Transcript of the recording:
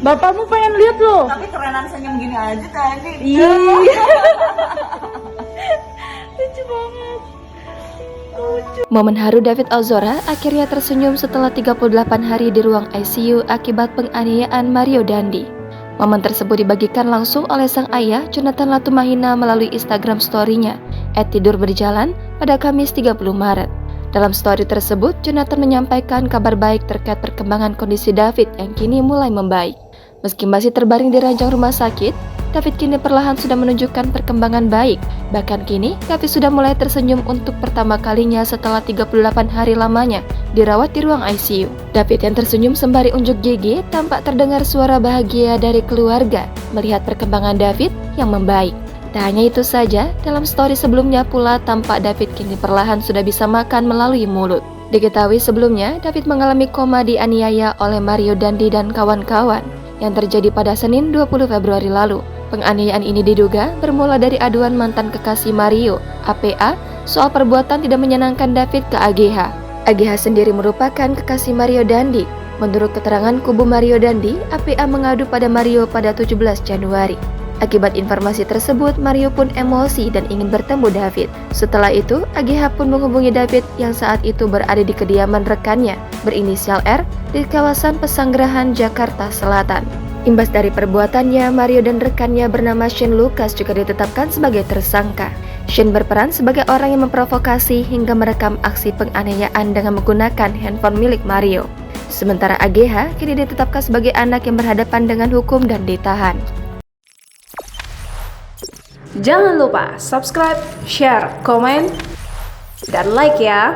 Bapakmu pengen lihat loh. Tapi kerenan senyum gini aja tadi. Iya. Lucu banget. Momen haru David Ozora akhirnya tersenyum setelah 38 hari di ruang ICU akibat penganiayaan Mario Dandi. Momen tersebut dibagikan langsung oleh sang ayah Jonathan Latumahina melalui Instagram story-nya @tidurberjalan pada Kamis 30 Maret. Dalam story tersebut, Jonathan menyampaikan kabar baik terkait perkembangan kondisi David yang kini mulai membaik. Meski masih terbaring di ranjang rumah sakit, David kini perlahan sudah menunjukkan perkembangan baik. Bahkan kini, David sudah mulai tersenyum untuk pertama kalinya setelah 38 hari lamanya dirawat di ruang ICU. David yang tersenyum sembari unjuk gigi tampak terdengar suara bahagia dari keluarga melihat perkembangan David yang membaik. Tak hanya itu saja, dalam story sebelumnya pula tampak David kini perlahan sudah bisa makan melalui mulut. Diketahui sebelumnya, David mengalami koma dianiaya oleh Mario Dandi dan kawan-kawan yang terjadi pada Senin 20 Februari lalu. Penganiayaan ini diduga bermula dari aduan mantan kekasih Mario, APA, soal perbuatan tidak menyenangkan David ke AGH. AGH sendiri merupakan kekasih Mario Dandi. Menurut keterangan kubu Mario Dandi, APA mengadu pada Mario pada 17 Januari. Akibat informasi tersebut, Mario pun emosi dan ingin bertemu David. Setelah itu, AGH pun menghubungi David yang saat itu berada di kediaman rekannya berinisial R di kawasan Pesanggerahan, Jakarta Selatan. Imbas dari perbuatannya, Mario dan rekannya bernama Shane Lucas juga ditetapkan sebagai tersangka. Shane berperan sebagai orang yang memprovokasi hingga merekam aksi penganiayaan dengan menggunakan handphone milik Mario. Sementara AGH kini ditetapkan sebagai anak yang berhadapan dengan hukum dan ditahan. Jangan lupa subscribe, share, komen, dan like ya.